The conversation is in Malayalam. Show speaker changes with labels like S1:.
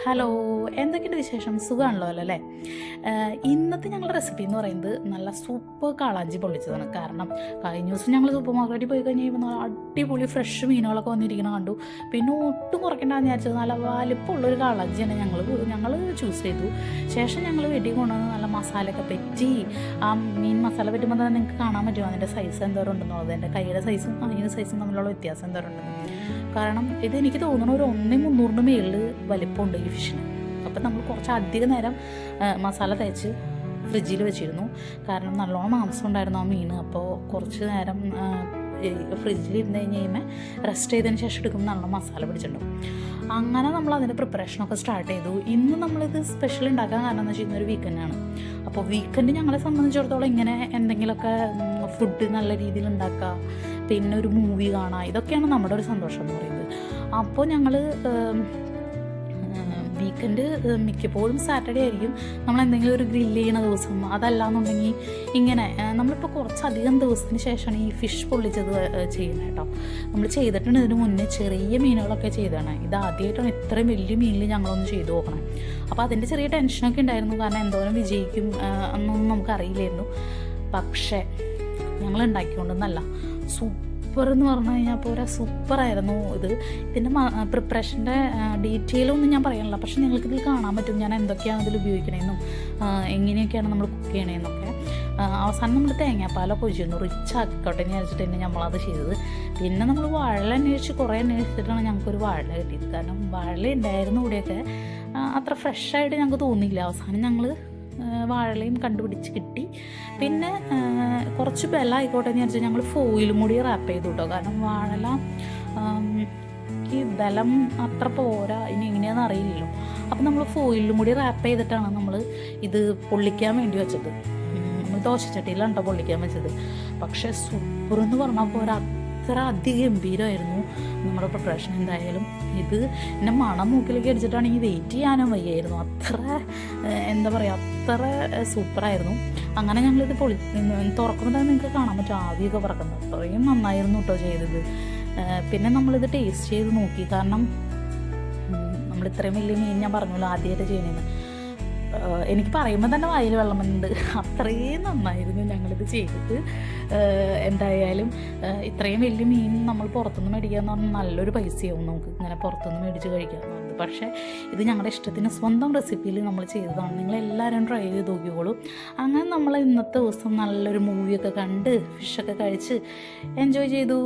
S1: ഹലോ, എന്തൊക്കെയുണ്ട് വിശേഷം? സുഖമാണല്ലോ അല്ലേ? ഇന്നത്തെ ഞങ്ങളുടെ റെസിപ്പി എന്ന് പറയുന്നത് നല്ല സൂപ്പർ കാളാഞ്ചി പൊള്ളിച്ചതാണ്. കാരണം കഴിഞ്ഞ ദിവസം ഞങ്ങൾ സൂപ്പർ മാർക്കറ്റിൽ പോയി കഴിഞ്ഞ് കഴിയുമ്പോൾ നല്ല അടിപൊളി ഫ്രഷ് മീനുകളൊക്കെ വന്നിരിക്കണം കണ്ടു. പിന്നെ ഒട്ടും കുറയ്ക്കേണ്ടെന്ന് വിചാരിച്ചത് നല്ല വലിപ്പമുള്ളൊരു കാളാഞ്ചിയാണ് ഞങ്ങൾ ചൂസ് ചെയ്തു. ശേഷം ഞങ്ങൾ വീട്ടിൽ കൊണ്ടുവന്ന് നല്ല മസാലയൊക്കെ പറ്റി ആ മീൻ മസാല പറ്റുമ്പോൾ തന്നെ നിങ്ങൾക്ക് കാണാൻ പറ്റും അതിൻ്റെ സൈസ് എന്തോരം ഉണ്ടെന്നുള്ളത്. എൻ്റെ കൈയുടെ സൈസും അതിൻ്റെ സൈസും തമ്മിലുള്ള വ്യത്യാസം എന്തോരം ഉണ്ടെന്ന്. കാരണം ഇത് എനിക്ക് തോന്നുന്നു ഒരു 1.3 മേളിൽ വലിപ്പമുണ്ട് ഈ ഫിഷിന്. അപ്പം നമ്മൾ കുറച്ച് അധികം നേരം മസാല തേച്ച് ഫ്രിഡ്ജിൽ വെച്ചിരുന്നു. കാരണം നല്ലോണം മാംസം ഉണ്ടായിരുന്നു ആ മീൻ. അപ്പോൾ കുറച്ച് നേരം ഫ്രിഡ്ജിൽ ഇരുന്ന് കഴിഞ്ഞ് കഴിയുമ്പോൾ റെസ്റ്റ് ചെയ്തതിന് ശേഷം എടുക്കുമ്പോൾ നല്ല മസാല പിടിച്ചിട്ടുണ്ടാവും. അങ്ങനെ നമ്മൾ അതിൻ്റെ പ്രിപ്പറേഷനൊക്കെ സ്റ്റാർട്ട് ചെയ്തു. ഇന്ന് നമ്മളിത് സ്പെഷ്യൽ ഉണ്ടാക്കാൻ കാരണം എന്ന് വെച്ച് കഴിഞ്ഞാൽ ഒരു വീക്കെൻഡാണ്. അപ്പോൾ വീക്കെൻഡ് ഞങ്ങളെ സംബന്ധിച്ചിടത്തോളം ഇങ്ങനെ എന്തെങ്കിലുമൊക്കെ ഫുഡ് നല്ല രീതിയിൽ ഉണ്ടാക്കുക, പിന്നെ ഒരു മൂവി കാണുക, ഇതൊക്കെയാണ് നമ്മുടെ ഒരു സന്തോഷം എന്ന് പറയുന്നത്. അപ്പോൾ ഞങ്ങൾ വീക്കെൻഡ് മിക്കപ്പോഴും സാറ്റർഡേ ആയിരിക്കും നമ്മൾ എന്തെങ്കിലും ഒരു ഗ്രില്ല് ചെയ്യുന്ന ദിവസം. അതല്ലാന്നുണ്ടെങ്കിൽ ഇങ്ങനെ നമ്മളിപ്പോൾ കുറച്ചധികം ദിവസത്തിന് ശേഷമാണ് ഈ ഫിഷ് പൊള്ളിച്ചത് ചെയ്യുന്നത് കേട്ടോ. നമ്മൾ ചെയ്തിട്ടുണ്ട് ഇതിന് മുന്നേ ചെറിയ മീനുകളൊക്കെ ചെയ്തതാണ്. ഇത് ആദ്യമായിട്ടാണ് ഇത്രയും വലിയ മീനിൽ ഞങ്ങളൊന്ന് ചെയ്തു നോക്കണം. അപ്പോൾ അതിൻ്റെ ചെറിയ ടെൻഷനൊക്കെ ഉണ്ടായിരുന്നു. കാരണം എന്തോരം വിജയിക്കും എന്നൊന്നും നമുക്കറിയില്ലായിരുന്നു. പക്ഷേ ഞങ്ങൾ ഉണ്ടാക്കിക്കൊണ്ടെന്നല്ല, സൂപ്പർ എന്ന് പറഞ്ഞു കഴിഞ്ഞാൽ പോലെ സൂപ്പറായിരുന്നു. ഇതിൻ്റെ പ്രിപ്പറേഷൻ്റെ ഡീറ്റെയിലൊന്നും ഞാൻ പറയാനില്ല. പക്ഷെ നിങ്ങൾക്കിതിൽ കാണാൻ പറ്റും ഞാൻ എന്തൊക്കെയാണ് ഇതിൽ ഉപയോഗിക്കണമെന്നും എങ്ങനെയൊക്കെയാണ് നമ്മൾ കുക്ക് ചെയ്യണമെന്നൊക്കെ. അവസാനം നമ്മൾ തേങ്ങാപ്പാലൊക്കെ ഒഴിച്ചിരുന്നു, റിച്ച് ആക്കിക്കോട്ടെ എന്ന് വിചാരിച്ചിട്ട് തന്നെ നമ്മളത് ചെയ്തത്. പിന്നെ നമ്മൾ വാഴ കുറേ അന്വേഷിച്ചിട്ടാണ് ഞങ്ങൾക്കൊരു വാഴ കിട്ടിയത്. കാരണം വാഴ ഉണ്ടായിരുന്നു ഇവിടെയൊക്കെ, അത്ര ഫ്രഷായിട്ട് ഞങ്ങൾക്ക് തോന്നിയില്ല. അവസാനം ഞങ്ങൾ വാഴലയും കണ്ടുപിടിച്ച് കിട്ടി. പിന്നെ കുറച്ച് ബലം ആയിക്കോട്ടെ എന്ന് വിചാരിച്ചാൽ ഞങ്ങൾ ഫോയിലും കൂടി റാപ്പ് ചെയ്തു കേട്ടോ. കാരണം വാഴല ഈ ബലം അത്ര പോരാ, ഇനി എങ്ങനെയാണെന്ന് അറിയില്ലല്ലോ. അപ്പം നമ്മൾ ഫോയിലും കൂടി റാപ്പ് ചെയ്തിട്ടാണ് നമ്മൾ ഇത് പൊള്ളിക്കാൻ വേണ്ടി വെച്ചത്. നമ്മൾ ദോശച്ചട്ടിയിലാണ് കേട്ടോ പൊള്ളിക്കാൻ വെച്ചത്. പക്ഷേ സൂപ്പർ എന്ന് പറഞ്ഞാൽ പോരാ, അത്ര അതിഗംഭീരമായിരുന്നു നമ്മുടെ പ്രിപ്പറേഷൻ. എന്തായാലും ഇത് എൻ്റെ മണം മൂക്കിലേക്ക് അടിച്ചിട്ടാണെങ്കിൽ വെയിറ്റ് ചെയ്യാനും വയ്യായിരുന്നു. അത്ര എന്താ പറയുക, അത്ര സൂപ്പറായിരുന്നു. അങ്ങനെ ഞങ്ങളിത് തുറക്കുമ്പോൾ തന്നെ നിങ്ങൾക്ക് കാണാൻ പറ്റും ആവിയൊക്കെ പറക്കുന്നത്. അത്രയും നന്നായിരുന്നു കേട്ടോ ചെയ്തത്. പിന്നെ നമ്മളിത് ടേസ്റ്റ് ചെയ്ത് നോക്കി. കാരണം നമ്മൾ ഇത്രയും വലിയ മീൻ ഞാൻ പറഞ്ഞല്ലോ ആദ്യമായിട്ട് ചെയ്യണമെന്ന്. എനിക്ക് പറയുമ്പോൾ തന്നെ വായിൽ വെള്ളം വന്നുണ്ട്. അത്രയും നന്നായിരുന്നു ഞങ്ങളിത് ചെയ്തിട്ട്. എന്തായാലും ഇത്രയും വലിയ മീൻ നമ്മൾ പുറത്തുനിന്ന് മേടിക്കുക എന്ന് പറഞ്ഞാൽ നല്ലൊരു പൈസയാവും നമുക്ക് ഇങ്ങനെ പുറത്തുനിന്ന് മേടിച്ച് കഴിക്കുക എന്ന് പറഞ്ഞത്. പക്ഷേ ഇത് ഞങ്ങളുടെ ഇഷ്ടത്തിന് സ്വന്തം റെസിപ്പിയിൽ നമ്മൾ ചെയ്തതാണ്. നിങ്ങളെല്ലാവരും ട്രൈ ചെയ്ത് നോക്കിക്കോളൂ. അങ്ങനെ നമ്മൾ ഇന്നത്തെ ദിവസം നല്ലൊരു മൂവിയൊക്കെ കണ്ട് ഫിഷൊക്കെ കഴിച്ച് എൻജോയ് ചെയ്തു.